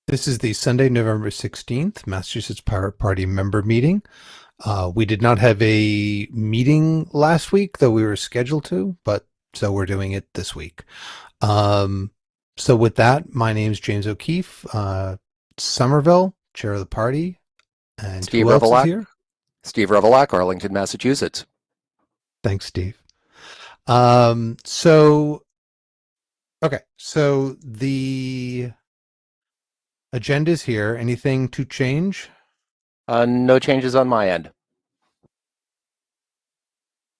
This is the Sunday, November 16th, Massachusetts Pirate Party member meeting. We did not have a meeting last week, though we were scheduled to, but so we're doing it this week. Um, so with that, my name is James O'Keefe, Somerville, chair of the party. And Steve who else is Revelak, here? Steve Revelak, Arlington, Massachusetts. Thanks, Steve. Um, so, so the agenda is here. Anything to change? No changes on my end.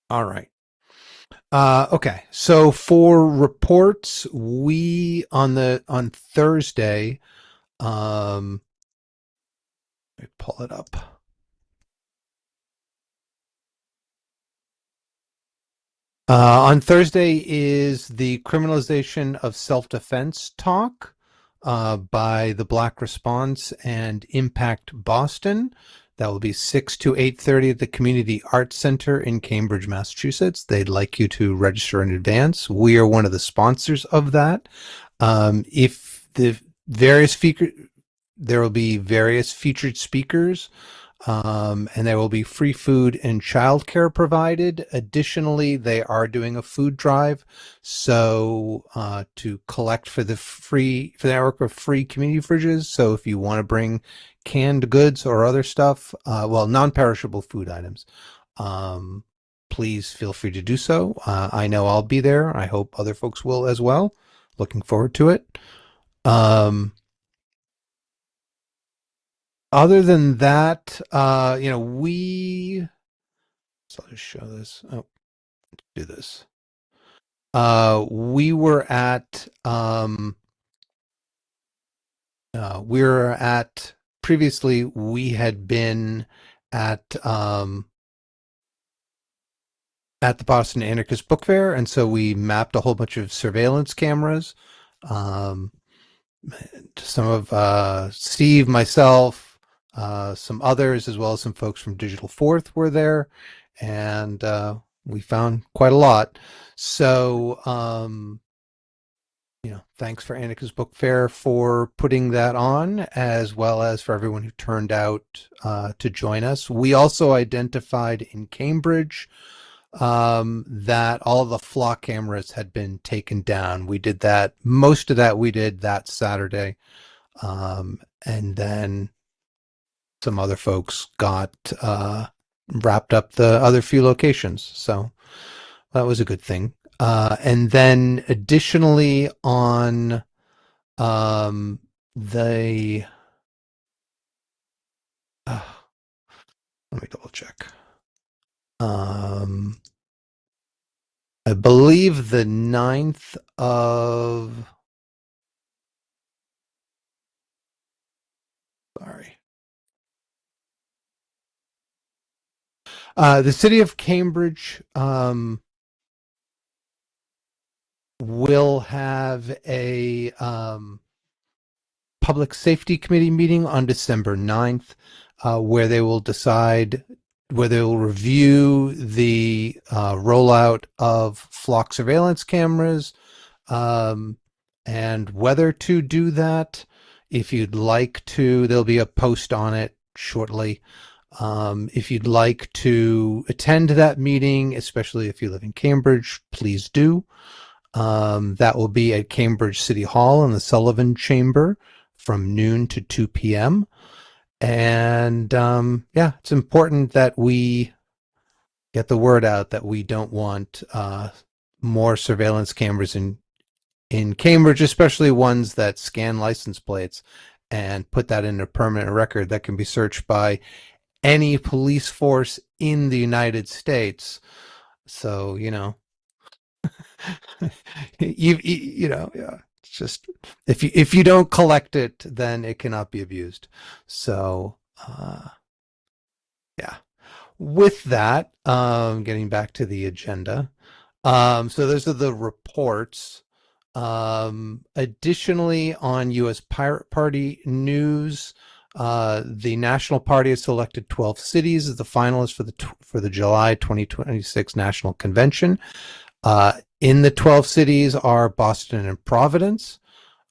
All right. Okay. So for reports, we on Thursday, let me pull it up. On Thursday is the criminalization of self-defense talk by the Black Response and Impact Boston. That will be 6 to 8:30 at the Community Arts Center in Cambridge, Massachusetts. They'd like you to register in advance. We are one of the sponsors of that. If the various there will be various featured speakers, and there will be free food and childcare provided. Additionally, they are doing a food drive, so to collect for the network of free community fridges. So if you want to bring canned goods or other stuff, non-perishable food items, please feel free to do so. I know I'll be there. I hope other folks will as well. Looking forward to it. Other than that, so I'll just show this. Oh, do this. Previously we had been at the Boston Anarchist Book Fair, and so we mapped a whole bunch of surveillance cameras. Some of Steve, myself, some others, as well as some folks from Digital Fourth were there, and we found quite a lot. So, thanks for Anarchist Book Fair for putting that on, as well as for everyone who turned out to join us. We also identified in Cambridge that all of the flock cameras had been taken down. Most of that we did that Saturday. And then some other folks got wrapped up the other few locations. So that was a good thing. And then additionally on the let me double check. I believe the 9th of the city of Cambridge will have a public safety committee meeting on December 9th, where they will review the rollout of flock surveillance cameras, and whether to do that. If you'd like to, there'll be a post on it shortly. If you'd like to attend that meeting, especially if you live in Cambridge, please do. That will be at Cambridge City Hall in the Sullivan Chamber from noon to 2 p.m. And it's important that we get the word out that we don't want more surveillance cameras in Cambridge, especially ones that scan license plates and put that in a permanent record that can be searched by any police force in the United States. So, yeah. It's just if you don't collect it, then it cannot be abused. So, yeah. With that, getting back to the agenda. So those are the reports. Additionally, on U.S. Pirate Party news, the National Party has selected 12 cities as the finalists for the July 2026 National Convention. In the 12 cities are Boston and Providence.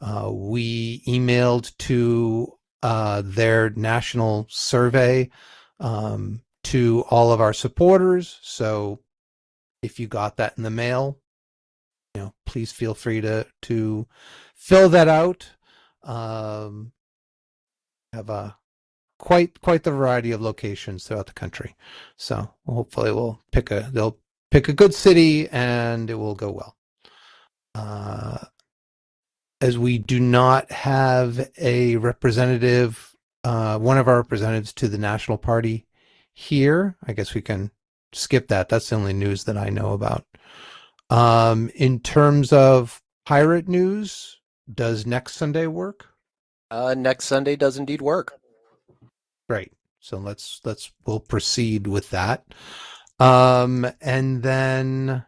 We emailed to their national survey to all of our supporters. So if you got that in the mail, please feel free to fill that out. Have a quite the variety of locations throughout the country. So hopefully they'll pick a good city and it will go well. As we do not have a representative, one of our representatives to the National Party here, I guess we can skip that. That's the only news that I know about. In terms of pirate news, does next Sunday work? Next Sunday does indeed work. Great. So we'll proceed with that. And then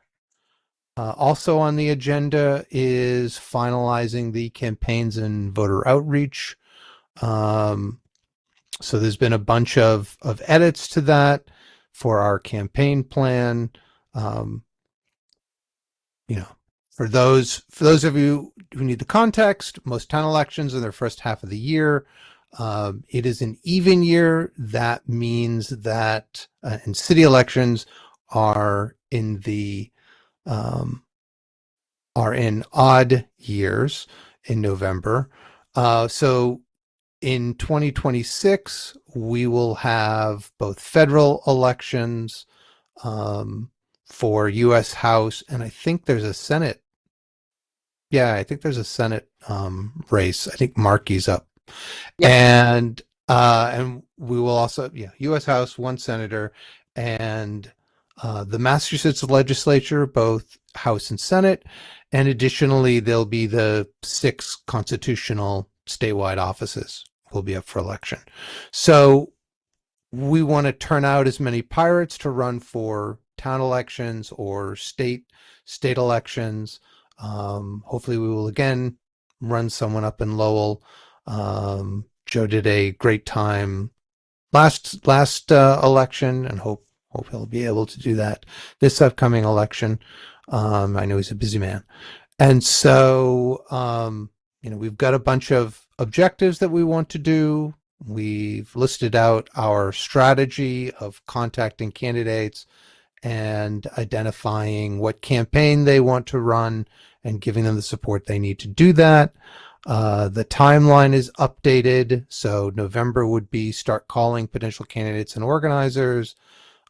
also on the agenda is finalizing the campaigns and voter outreach. So there's been a bunch of edits to that for our campaign plan. For those of you who need the context, most town elections are their first half of the year. It is an even year. That means that and city elections are in odd years in November. So in 2026, we will have both federal elections for U.S. House, and I think there's a Senate. Yeah, I think there's a Senate race. I think Markey's up. Yep. And we will also, U.S. House, one senator, and the Massachusetts legislature, both House and Senate. And additionally, there'll be the 6 constitutional statewide offices will be up for election. So we want to turn out as many pirates to run for town elections or state elections. Hopefully we will again run someone up in Lowell. Joe did a great time last election, and hope he'll be able to do that this upcoming election. I know he's a busy man, and so we've got a bunch of objectives that we want to do. We've listed out our strategy of contacting candidates and identifying what campaign they want to run and giving them the support they need to do that. The timeline is updated. So November would be start calling potential candidates and organizers.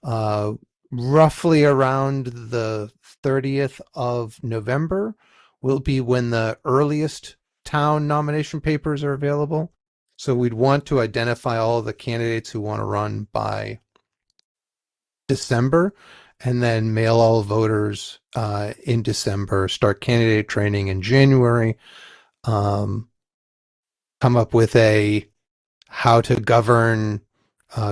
Roughly around the 30th of November will be when the earliest town nomination papers are available. So we'd want to identify all the candidates who want to run by December, and then mail all voters in December, start candidate training in January, come up with a how to govern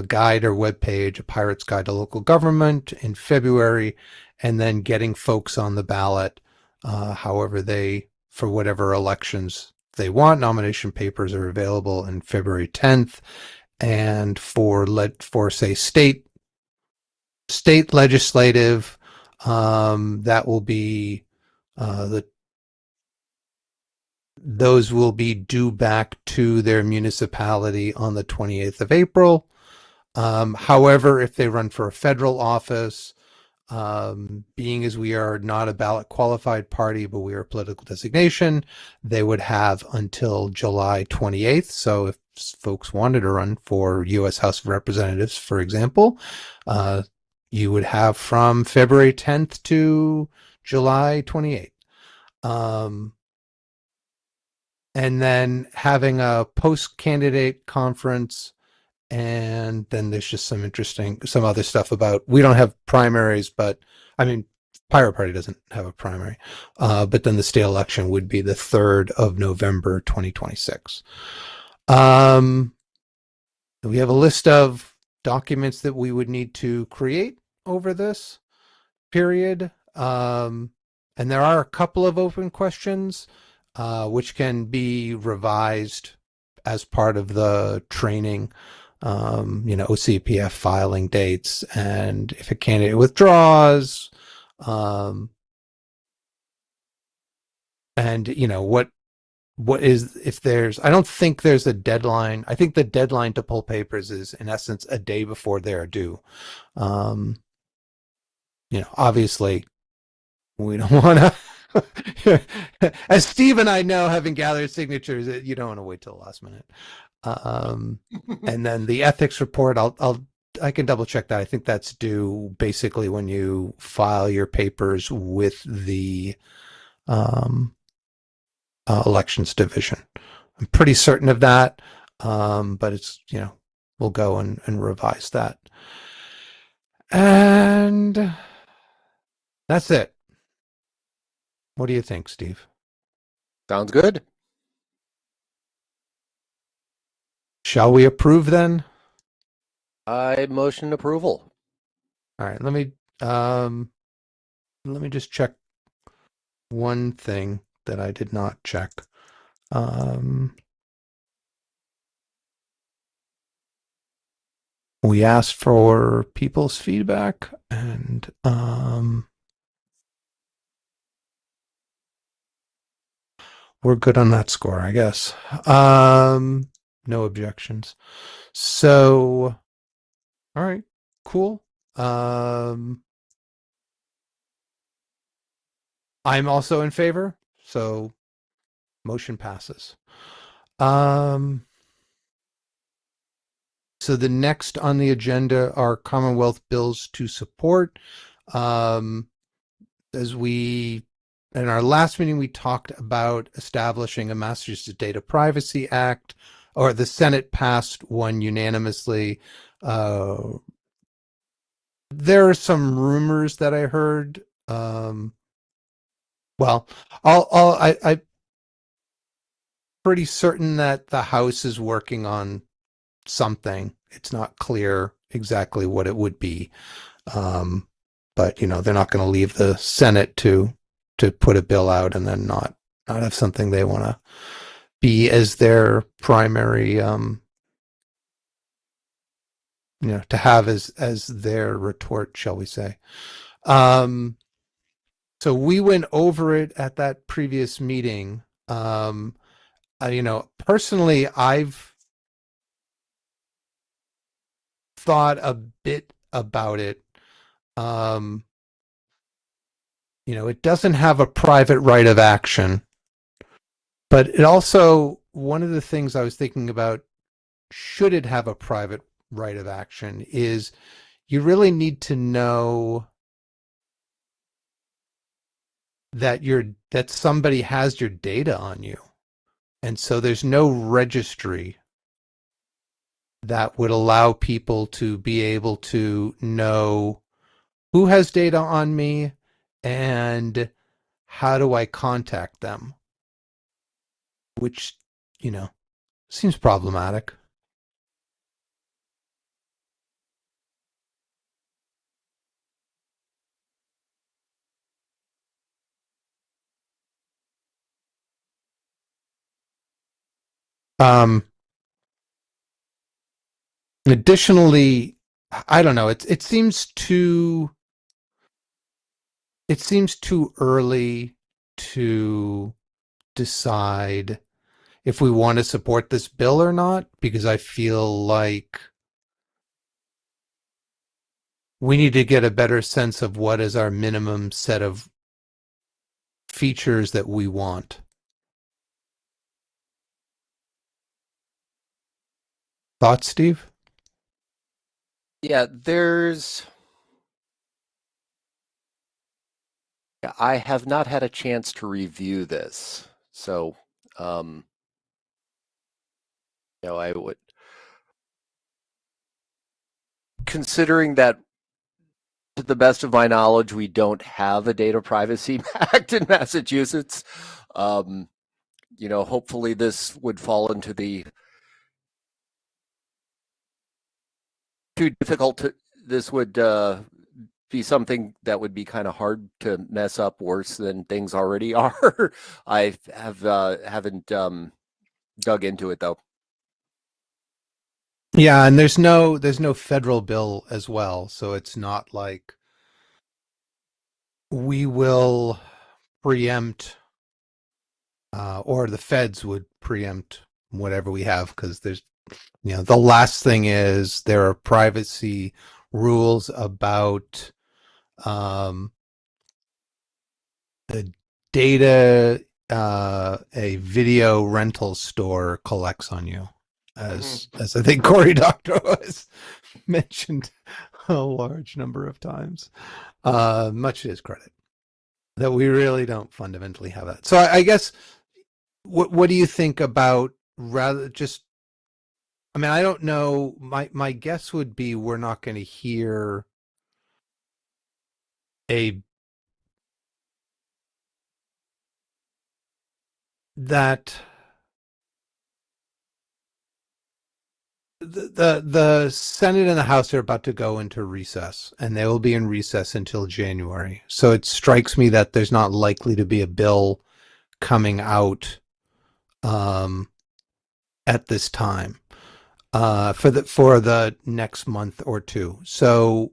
guide or webpage, a Pirate's Guide to Local Government in February, and then getting folks on the ballot for whatever elections they want. Nomination papers are available in February 10th, and for say state legislative, that will be those will be due back to their municipality on the 28th of April. However, if they run for a federal office, being as we are not a ballot qualified party, but we are a political designation, they would have until July 28th. So if folks wanted to run for U.S. House of Representatives, for example, you would have from February 10th to July 28th. And then having a post-candidate conference, and then there's just some other stuff about, we don't have primaries, but I mean, Pirate Party doesn't have a primary, but then the state election would be the 3rd of November, 2026. We have a list of documents that we would need to create over this period. And there are a couple of open questions, which can be revised as part of the training. OCPF filing dates, and if a candidate withdraws, and what what is, if there's, I don't think there's a deadline. I think the deadline to pull papers is in essence a day before they're due. Um, Obviously we don't want to, as Steve and I know, having gathered signatures, you don't want to wait till the last minute. And then the ethics report, I can double check that. I think that's due basically when you file your papers with the elections division. I'm pretty certain of that, but it's, we'll go and revise that. And that's it. What do you think, Steve? Sounds good. Shall we approve then? I motion approval. All right, let me just check one thing that I did not check. We asked for people's feedback, and we're good on that score, I guess. No objections. So, all right, cool. I'm also in favor, so motion passes. So the next on the agenda are Commonwealth bills to support. As we, in our last meeting, we talked about establishing a Massachusetts Data Privacy Act, or the Senate passed one unanimously. There are some rumors that I heard. Well, I'm pretty certain that the House is working on something. It's not clear exactly what it would be. But they're not going to leave the Senate to put a bill out and then not have something they want to be as their primary, to have as their retort, shall we say. So we went over it at that previous meeting. Personally, I've thought a bit about it. It doesn't have a private right of action, but it also, one of the things I was thinking about, should it have a private right of action, is you really need to know that that somebody has your data on you. And so there's no registry that would allow people to be able to know who has data on me and how do I contact them, which, seems problematic. Um, Additionally, I don't know, it seems too early to decide if we want to support this bill or not, because I feel like we need to get a better sense of what is our minimum set of features that we want. Thoughts, Steve? Yeah, I have not had a chance to review this. So, I would, considering that, to the best of my knowledge, we don't have a data privacy act in Massachusetts. Hopefully this would fall into the too difficult to, this would be something that would be kind of hard to mess up worse than things already are. I haven't dug into it though. Yeah, and there's no federal bill as well, so it's not like we will preempt or the feds would preempt whatever we have because there's, the last thing is there are privacy rules about the data a video rental store collects on you, as I think Cory Doctorow has mentioned a large number of times, much to his credit, that we really don't fundamentally have that. So I guess what do you think about rather just? I mean, I don't know. My guess would be we're not going to hear a that the Senate and the House are about to go into recess, and they will be in recess until January. So it strikes me that there's not likely to be a bill coming out at this time for the next month or two. So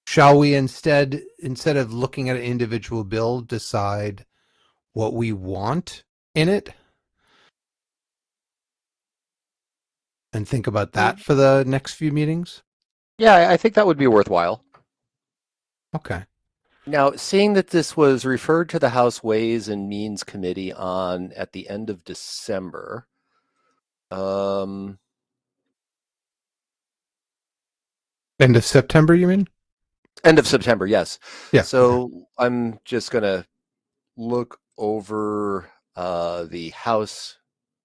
shall we instead of looking at an individual bill, decide what we want in it and think about that for the next few meetings? Yeah, I think that would be worthwhile. Okay. Now, seeing that this was referred to the House Ways and Means Committee at the end of December, End of September, you mean? end of September, yes. Yeah. So I'm just gonna look over the House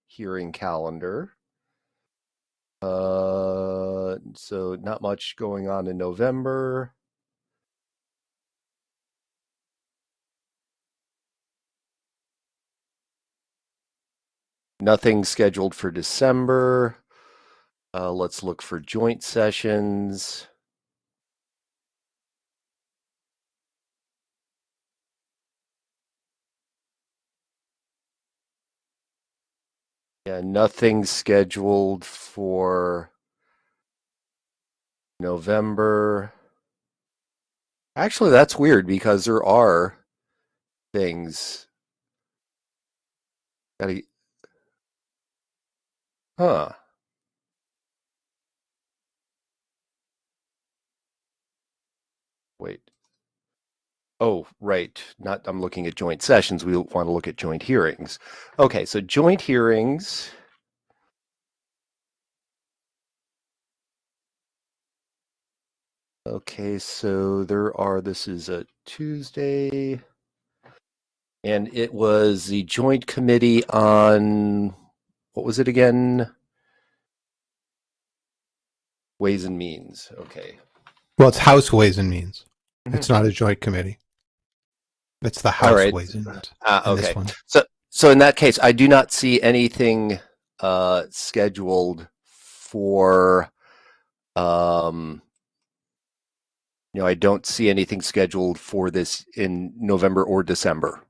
hearing calendar. So not much going on in November. Nothing scheduled for December. Let's look for joint sessions. Yeah, nothing scheduled for November. Actually, that's weird because there are things. Huh. Wait. Oh, right. Not. I'm looking at joint sessions. We want to look at joint hearings. Okay, so joint hearings. Okay, so this is a Tuesday, and it was the joint committee on, what was it again? Ways and Means. Okay. Well, it's House Ways and Means. It's not a joint committee. It's the House right. Ways and Means. Okay. This one. So in that case, I do not see anything scheduled for. I don't see anything scheduled for this in November or December.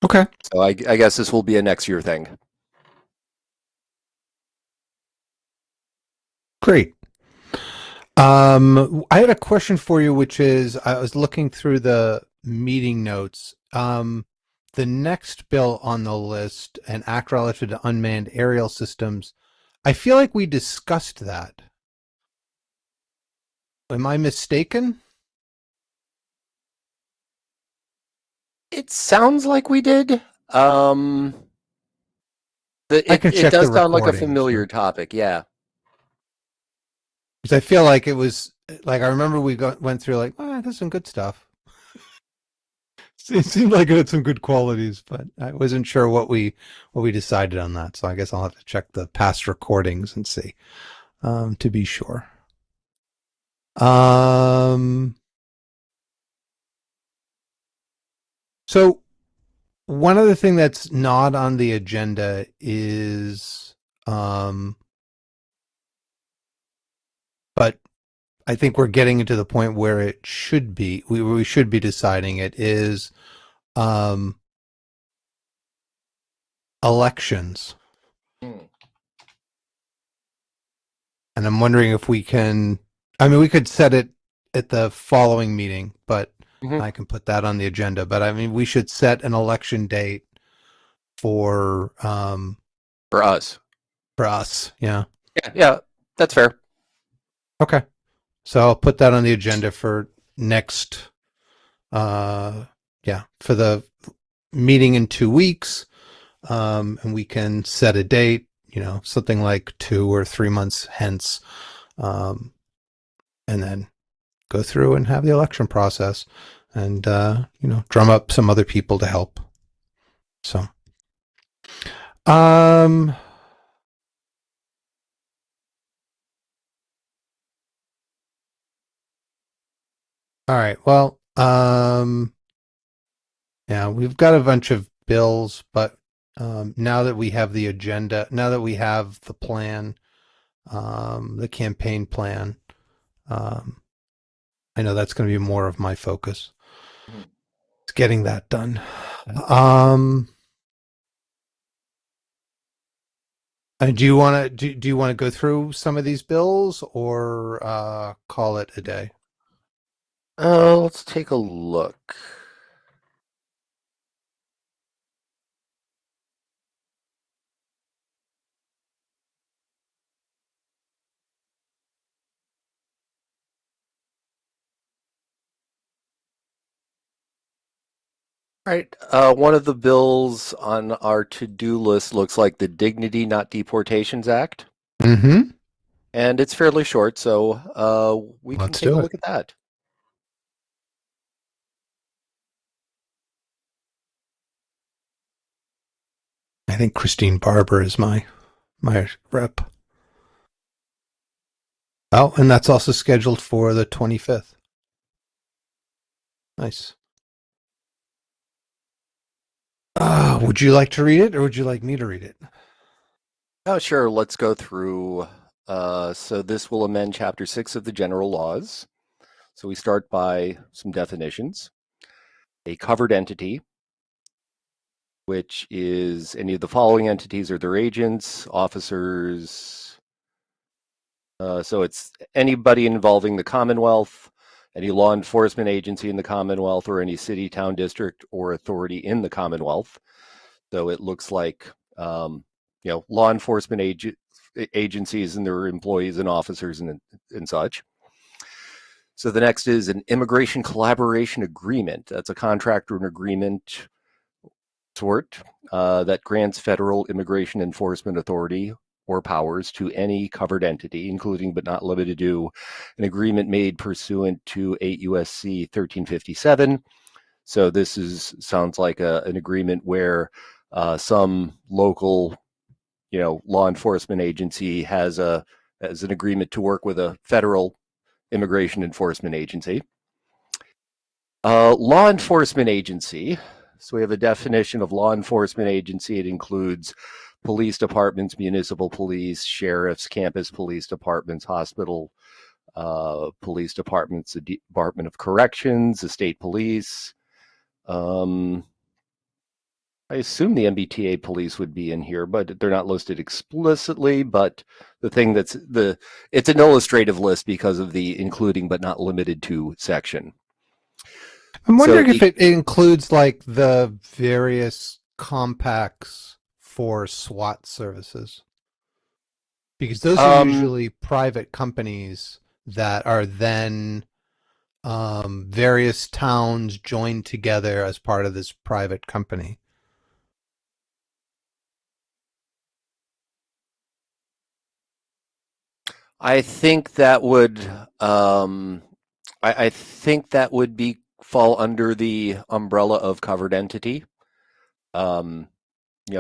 Okay. So I guess this will be a next year thing. Great. I had a question for you, which is I was looking through the meeting notes. The next bill on the list, an act relative to unmanned aerial systems, I feel like we discussed that. Am I mistaken? It sounds like we did. I can It check does the sound like a recordings, familiar but- topic. Yeah. Because I feel like it was like I remember we went through like, there's some good stuff. It seemed like it had some good qualities, but I wasn't sure what we decided on that. So I guess I'll have to check the past recordings and see, to be sure. So one other thing that's not on the agenda is, but I think we're getting into the point where it should be, we should be deciding it, is elections. And I'm wondering if we can, I mean, we could set it at the following meeting, but Mhm. I can put that on the agenda. But I mean, we should set an election date for For us. for us. Yeah. Yeah, yeah, that's fair. Okay. So I'll put that on the agenda for next. Yeah, for the meeting in 2 weeks, and we can set a date. Something like 2 or 3 months hence, um, and then go through and have the election process, and drum up some other people to help. So, um, all right. Well, yeah, we've got a bunch of bills, but now that we have the agenda, now that we have the plan, the campaign plan, um, I know that's going to be more of my focus. Mhm. It's getting that done. Um, do you want to do you want to go through some of these bills or call it a day? Let's take a look. All right. One of the bills on our to-do list looks like the Dignity Not Deportations Act, Mm-hmm. and it's fairly short, so we can Let's take a do it. look at that. I think Christine Barber is my rep. Oh, and that's also scheduled for the 25th. Nice. Would you like to read it or would you like me to read it? Oh, sure. Let's go through. So this will amend Chapter 6 of the General Laws. So we start by some definitions. A covered entity, which is any of the following entities or their agents, officers. So it's anybody involving the Commonwealth, any law enforcement agency in the Commonwealth, or any city, town, district, or authority in the Commonwealth. So it looks like law enforcement agencies and their employees and officers and such. So the next is an immigration collaboration agreement. That's a contract or an agreement sort that grants federal immigration enforcement authority or powers to any covered entity, including but not limited to an agreement made pursuant to 8 USC 1357. So this sounds like an agreement where some local, law enforcement agency has an agreement to work with a federal immigration enforcement agency. Law enforcement agency. So we have a definition of law enforcement agency. It includes police departments, municipal police, sheriffs, campus police departments, hospital police departments, the Department of Corrections, the state police. I assume the MBTA police would be in here, but they're not listed explicitly. But the thing it's an illustrative list because of the including but not limited to section. I'm So wondering if it includes like the various compacts for SWAT services, because those are um, usually private companies that are then various towns joined together as part of this private company. I think that would I think that would be fall under the umbrella of covered entity. Um,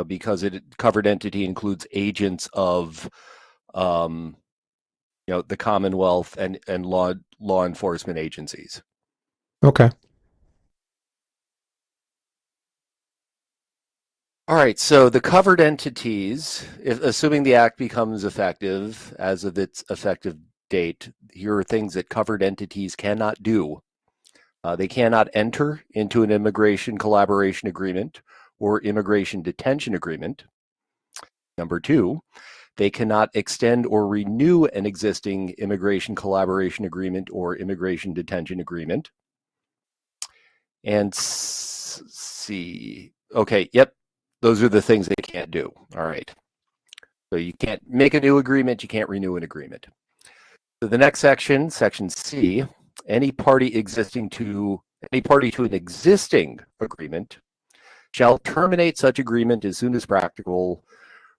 because it covered entity includes agents of um, the Commonwealth and law enforcement agencies. Okay. All right, so the covered entities, assuming the act becomes effective as of its effective date, here are things that covered entities cannot do. They cannot enter into an immigration collaboration agreement or immigration detention agreement. Number two, they cannot extend or renew an existing immigration collaboration agreement or immigration detention agreement. And see. Okay, yep. Those are the things they can't do. All right. So you can't make a new agreement, you can't renew an agreement. So the next section, section C, any party to an existing agreement shall terminate such agreement as soon as practical,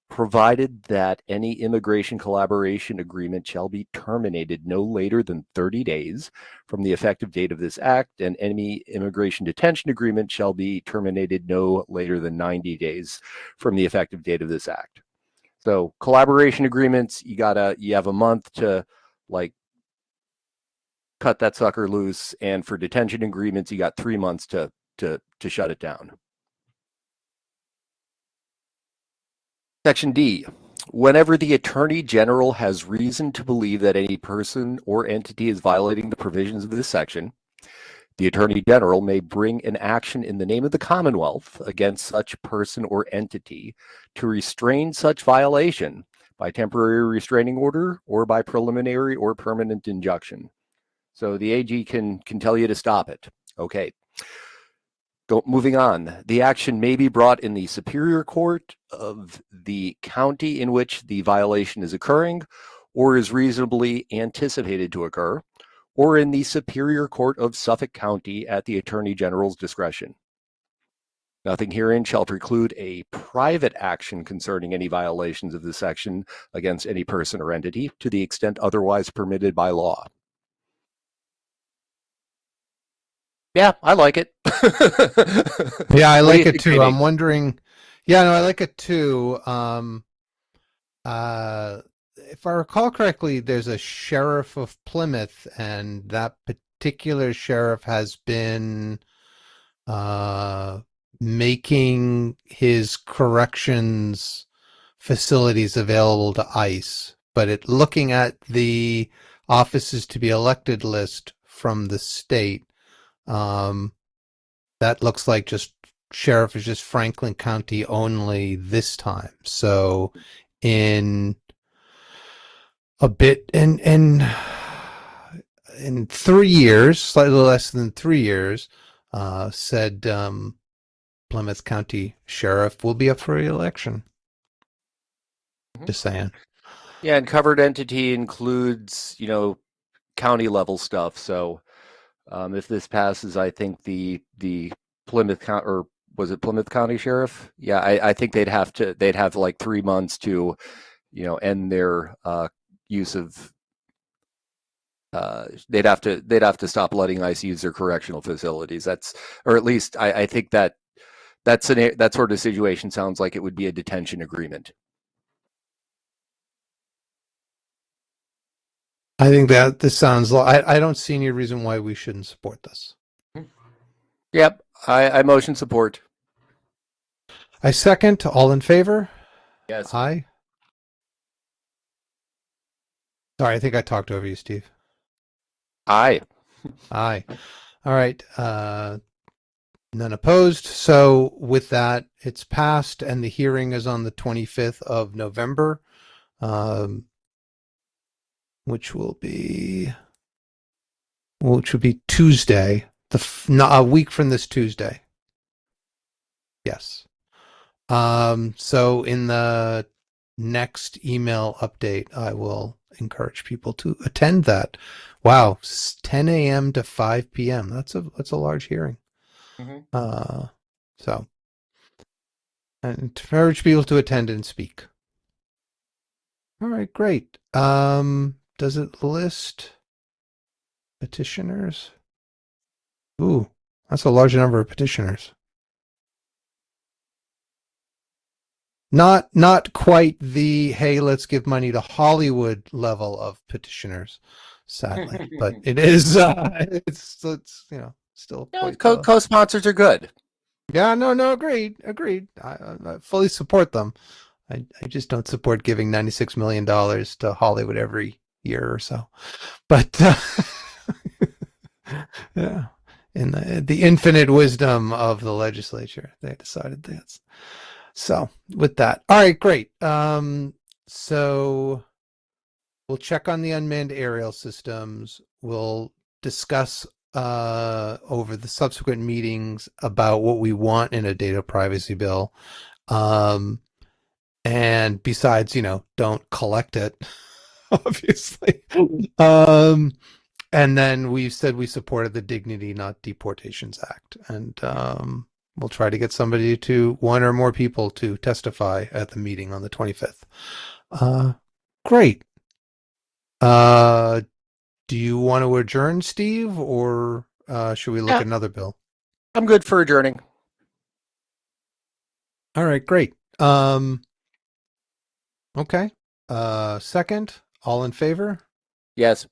provided that any immigration collaboration agreement shall be terminated no later than 30 days from the effective date of this act, and any immigration detention agreement shall be terminated no later than 90 days from the effective date of this act. So collaboration agreements, you have a month to like cut that sucker loose, and for detention agreements, you got 3 months to shut it down. Section D, whenever the Attorney General has reason to believe that any person or entity is violating the provisions of this section, the Attorney General may bring an action in the name of the Commonwealth against such person or entity to restrain such violation by temporary restraining order or by preliminary or permanent injunction. So the AG can tell you to stop it. Okay. Moving on, the action may be brought in the Superior Court of the county in which the violation is occurring or is reasonably anticipated to occur, or in the Superior Court of Suffolk County at the Attorney General's discretion. Nothing herein shall preclude a private action concerning any violations of this section against any person or entity to the extent otherwise permitted by law. Yeah, I like it. Yeah, I What do you like it think, too. Jamie? I'm wondering. Yeah, no, I like it too. If I recall correctly, there's a sheriff of Plymouth, and that particular sheriff has been making his corrections facilities available to ICE. But looking at the offices to be elected list from the state, that looks like just sheriff is just Franklin County only this time. So in a bit in 3 years, slightly less than 3 years, said Plymouth County Sheriff will be up for re-election. Just saying. Yeah, and covered entity includes, county level stuff. So if this passes, I think the Plymouth County, or was it Plymouth County Sheriff? Yeah, I think they'd have like 3 months to, end their use of. They'd have to stop letting ICE use their correctional facilities. Or at least I think that sort of situation sounds like it would be a detention agreement. I think that this sounds. I don't see any reason why we shouldn't support this. Yep, I motion support. I second. All in favor? Yes. Aye. Sorry, I think I talked over you, Steve. Aye. Aye. All right. None opposed. So with that, it's passed, and the hearing is on the 25th of November, which will be Tuesday, a week from this Tuesday. Yes. So in the next email update, I will encourage people to attend that. Wow, 10 a.m. to 5 p.m. That's a large hearing. Mm-hmm. So, and encourage people to attend and speak. All right, great. Does it list petitioners? Ooh, that's a large number of petitioners. Not quite the hey, let's give money to Hollywood level of petitioners, sadly, but it is. It's still. Yeah, co-sponsors are good. Yeah, no, agreed. I fully support them. I just don't support giving $96 million to Hollywood every year or so. But yeah, in the infinite wisdom of the legislature, they decided that. So with that, all right, great. So we'll check on the unmanned aerial systems. We'll discuss over the subsequent meetings about what we want in a data privacy bill. And besides, don't collect it, obviously. And then we said we supported the Dignity Not Deportations Act. And we'll try to get one or more people to testify at the meeting on the 25th. Great. Do you want to adjourn, Steve, or should we look Yeah. at another bill? I'm good for adjourning. All right, great. Okay. Second, all in favor? Yes.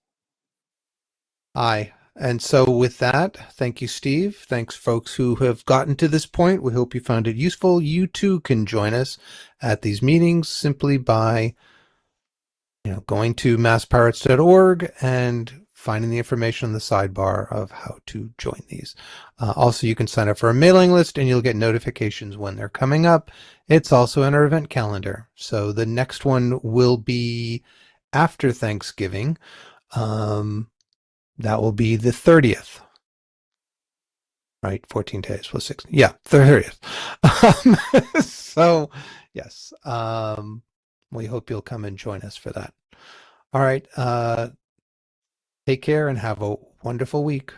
Aye. And so with that, thank you, Steve. Thanks, folks who have gotten to this point. We hope you found it useful. You too can join us at these meetings simply by going to masspirates.org and finding the information on the sidebar of how to join these. Also, you can sign up for a mailing list and you'll get notifications when they're coming up. It's also in our event calendar. So the next one will be after Thanksgiving. That will be the 30th. Right, 14 days plus 6. Yeah, 30th. So, yes, we hope you'll come and join us for that. All right, take care and have a wonderful week.